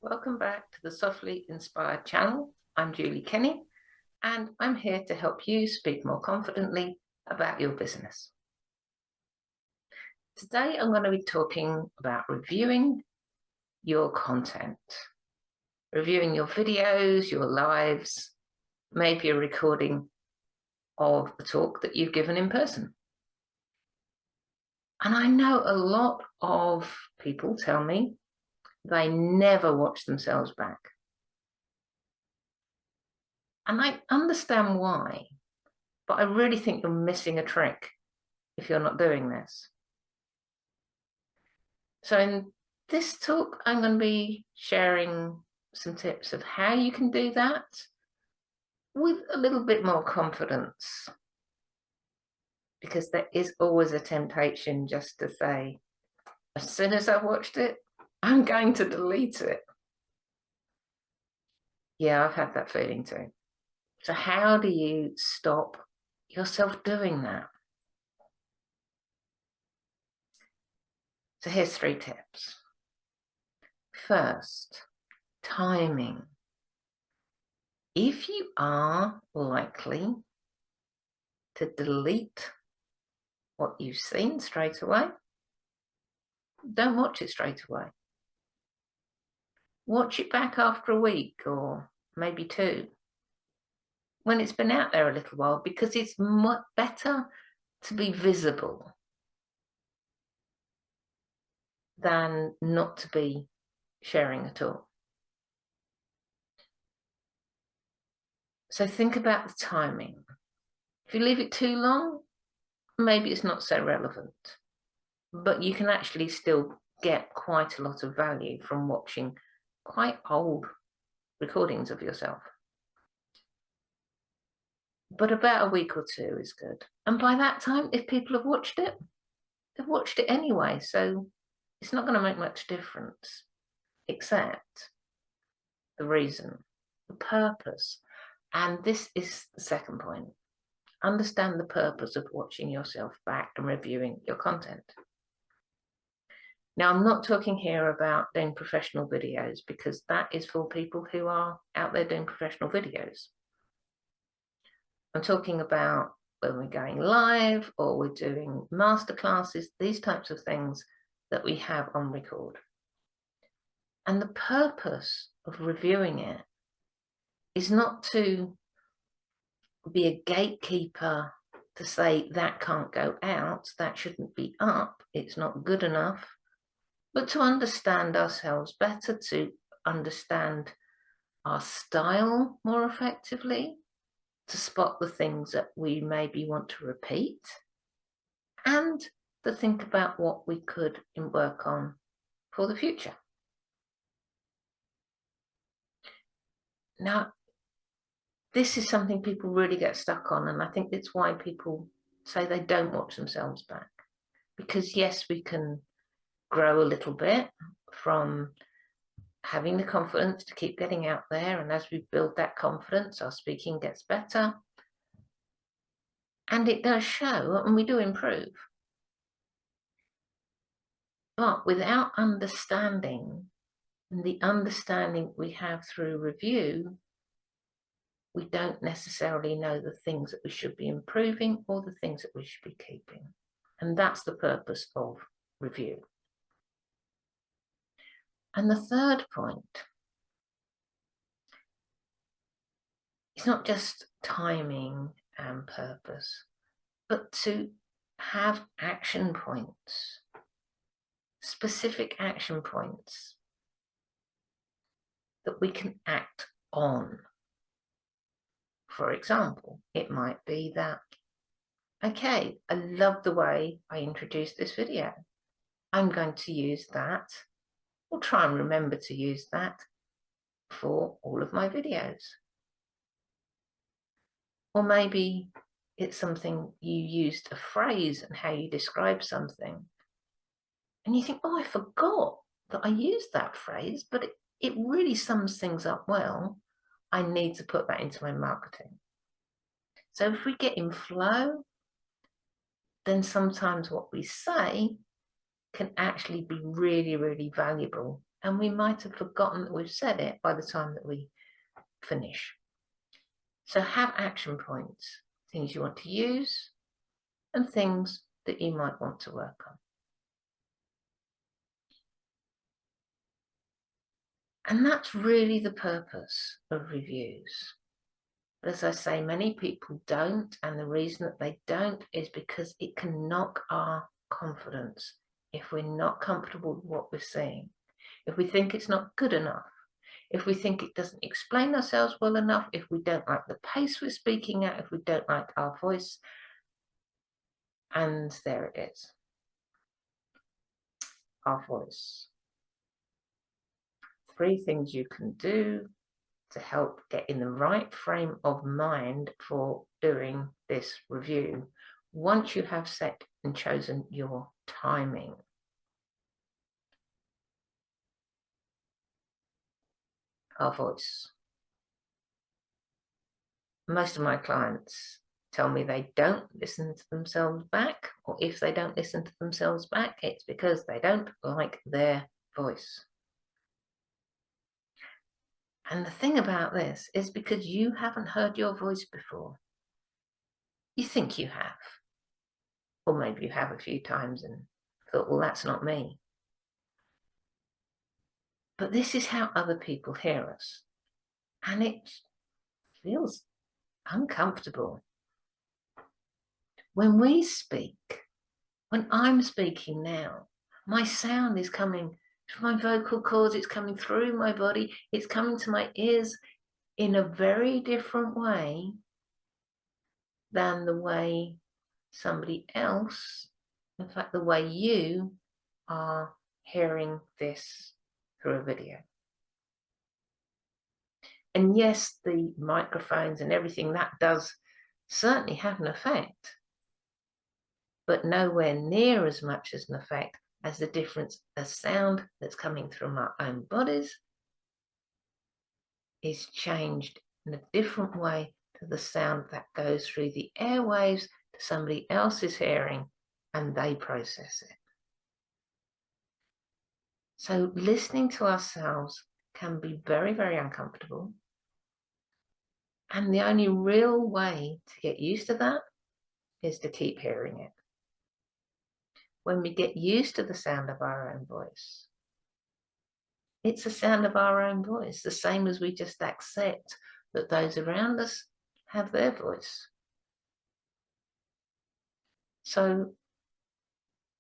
Welcome back to the Softly Inspired channel. I'm Julie Kenny, and I'm here to help you speak more confidently about your business. Today, I'm going to be talking about reviewing your content, reviewing your videos, your lives, maybe a recording of a talk that you've given in person. And I know a lot of people tell me they never watch themselves back. And I understand why, but I really think you're missing a trick if you're not doing this. So in this talk, I'm going to be sharing some tips of how you can do that with a little bit more confidence, because there is always a temptation just to say, as soon as I've watched it, I'm going to delete it. Yeah, I've had that feeling too. So how do you stop yourself doing that? So here's 3 tips. First, timing. If you are likely to delete what you've seen straight away, don't watch it straight away. Watch it back after a week or maybe 2, when it's been out there a little while, because it's much better to be visible than not to be sharing at all. So think about the timing. If you leave it too long, maybe it's not so relevant, but you can actually still get quite a lot of value from watching quite old recordings of yourself. But about a week or 2 is good. And by that time, if people have watched it, they've watched it anyway. So it's not going to make much difference, except the reason, the purpose. And this is the second point. Understand the purpose of watching yourself back and reviewing your content. Now, I'm not talking here about doing professional videos, because that is for people who are out there doing professional videos. I'm talking about when we're going live or we're doing masterclasses, these types of things that we have on record. And the purpose of reviewing it is not to be a gatekeeper to say that can't go out, that shouldn't be up, it's not good enough, but to understand ourselves better, to understand our style more effectively, to spot the things that we maybe want to repeat, and to think about what we could work on for the future. Now, this is something people really get stuck on, and I think it's why people say they don't watch themselves back. Because yes, we can grow a little bit from having the confidence to keep getting out there, and as we build that confidence, our speaking gets better, and it does show, and we do improve. But without understanding, and the understanding we have through review, we don't necessarily know the things that we should be improving or the things that we should be keeping. And that's the purpose of review. And the third point, it's not just timing and purpose, but to have action points, specific action points that we can act on. For example, it might be that, okay, I love the way I introduced this video. I'm going to use that, or try and remember to use that for all of my videos. Or maybe it's something you used a phrase and how you describe something, and you think, oh, I forgot that I used that phrase, but it really sums things up well. I need to put that into my marketing. So if we get in flow, then sometimes what we say can actually be really, really valuable and we might have forgotten that we've said it by the time that we finish. So have action points, things you want to use and things that you might want to work on. And that's really the purpose of reviews. But as I say, many people don't, and the reason that they don't is because it can knock our confidence if we're not comfortable with what we're seeing, if we think it's not good enough, if we think it doesn't explain ourselves well enough, if we don't like the pace we're speaking at, if we don't like our voice. And there it is, our voice. 3 things you can do to help get in the right frame of mind for doing this review once you have set and chosen your timing. Our voice. Most of my clients tell me they don't listen to themselves back, or if they don't listen to themselves back, it's because they don't like their voice. And the thing about this is because you haven't heard your voice before. You think you have. Or maybe you have a few times and thought, well, that's not me. But this is how other people hear us. And it feels uncomfortable. When we speak, when I'm speaking now, my sound is coming from my vocal cords, it's coming through my body, it's coming to my ears in a very different way than the way somebody else, in fact, the way you are hearing this through a video. And yes, the microphones and everything, that does certainly have an effect, but nowhere near as much as an effect as the difference, the sound that's coming from our own bodies is changed in a different way to the sound that goes through the airwaves to somebody else's hearing and they process it. So listening to ourselves can be very, very uncomfortable. And the only real way to get used to that is to keep hearing it. When we get used to the sound of our own voice, it's the sound of our own voice, the same as we just accept that those around us have their voice. So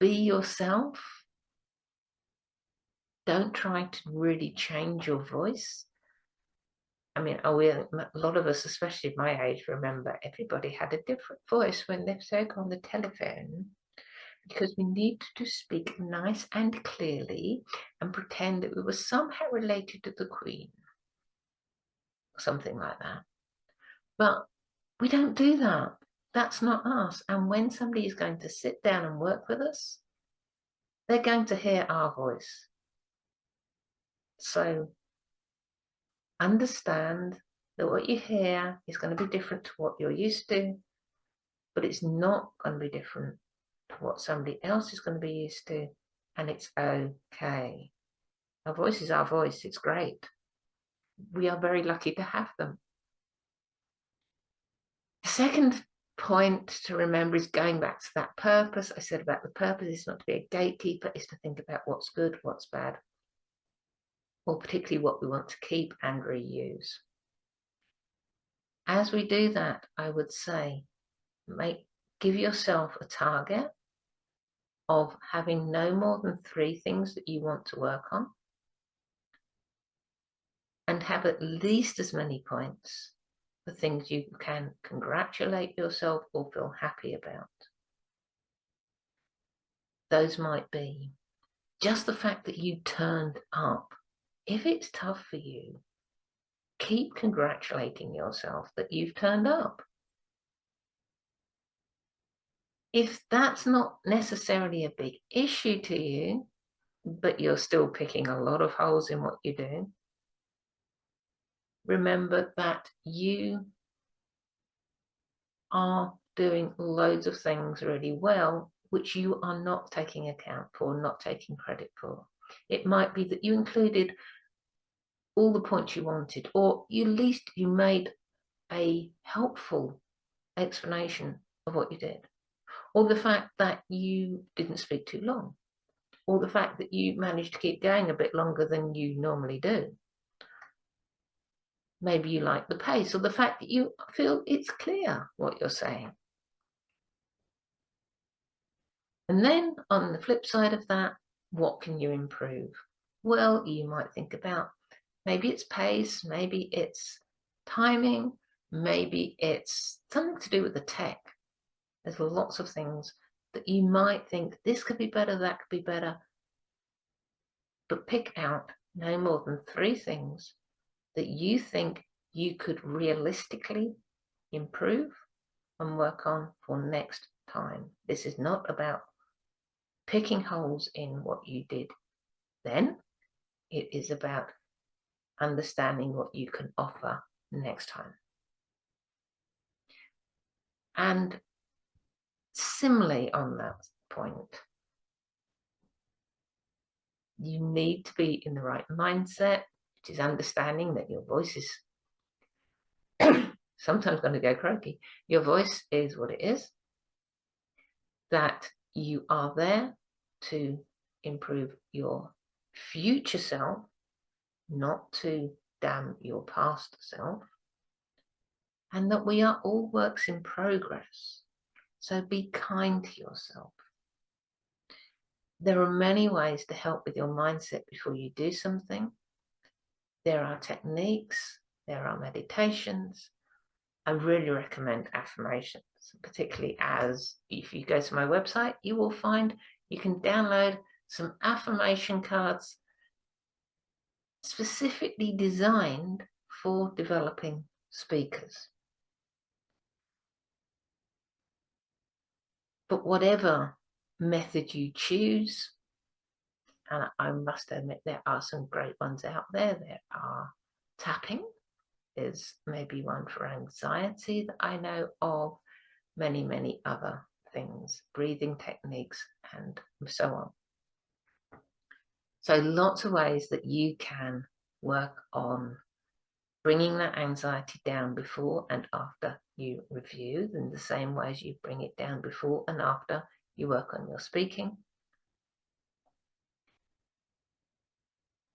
be yourself. Don't try to really change your voice. I mean, a lot of us, especially my age, remember everybody had a different voice when they spoke on the telephone, because we needed to speak nice and clearly and pretend that we were somehow related to the Queen, or something like that. But we don't do that. That's not us. And when somebody is going to sit down and work with us, they're going to hear our voice. So understand that what you hear is going to be different to what you're used to, but it's not going to be different to what somebody else is going to be used to, and it's okay. Our voice is our voice. It's great. We are very lucky to have them. The second point to remember is going back to that purpose. I said about the purpose is not to be a gatekeeper, it's to think about what's good, what's bad, or particularly what we want to keep and reuse. As we do that, I would say, give yourself a target of having no more than 3 things that you want to work on, and have at least as many points for things you can congratulate yourself or feel happy about. Those might be just the fact that you turned up. If it's tough for you, keep congratulating yourself that you've turned up. If that's not necessarily a big issue to you, but you're still picking a lot of holes in what you do, remember that you are doing loads of things really well, which you are not taking account for, not taking credit for. It might be that you included all the points you wanted, or at least you made a helpful explanation of what you did, or the fact that you didn't speak too long, or the fact that you managed to keep going a bit longer than you normally do. Maybe you like the pace, or the fact that you feel it's clear what you're saying. And then on the flip side of that, what can you improve? Well, you might think about maybe it's pace, maybe it's timing, maybe it's something to do with the tech. There's lots of things that you might think this could be better, that could be better, but pick out no more than 3 things that you think you could realistically improve and work on for next time. This is not about picking holes in what you did then. It is about understanding what you can offer next time. And similarly on that point, you need to be in the right mindset, which is understanding that your voice is sometimes going to go croaky. Your voice is what it is, that you are there to improve your future self, not to damn your past self, and that we are all works in progress. So be kind to yourself. There are many ways to help with your mindset before you do something. There are techniques, there are meditations. I really recommend affirmations, particularly as if you go to my website, you will find you can download some affirmation cards specifically designed for developing speakers. But whatever method you choose, and I must admit there are some great ones out there. There are tapping, is maybe one for anxiety that I know of, many other things, breathing techniques and so on. So lots of ways that you can work on bringing that anxiety down before and after you review, in the same ways you bring it down before and after you work on your speaking.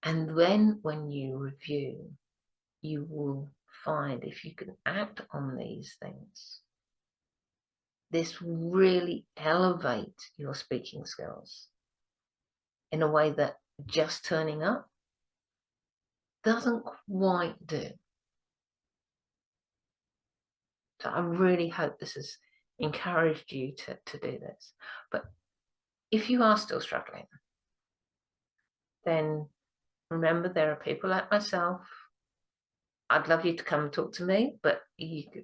And then when you review, you will find if you can act on these things, this will really elevate your speaking skills in a way that just turning up doesn't quite do. So I really hope this has encouraged you to do this. But if you are still struggling, then remember there are people like myself. I'd love you to come and talk to me, but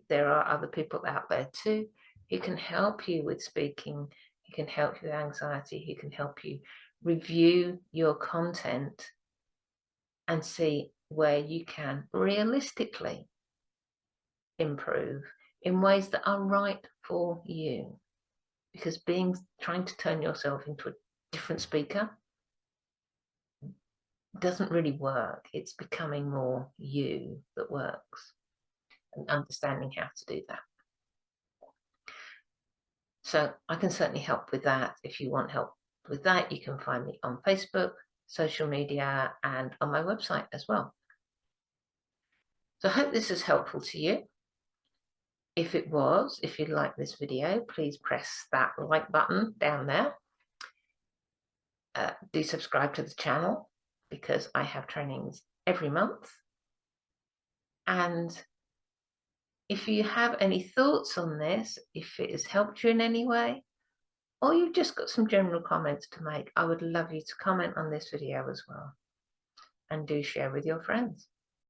there are other people out there too who can help you with speaking, who can help you with anxiety, who can help you review your content and see where you can realistically improve in ways that are right for you. Because trying to turn yourself into a different speaker doesn't really work. It's becoming more you that works, and understanding how to do that. So I can certainly help with that. If you want help with that, you can find me on Facebook, social media, and on my website as well. So I hope this is helpful to you. If it was, if you like this video, please press that like button down there. Do subscribe to the channel because I have trainings every month. And if you have any thoughts on this, if it has helped you in any way, or you've just got some general comments to make, I would love you to comment on this video as well. And do share with your friends.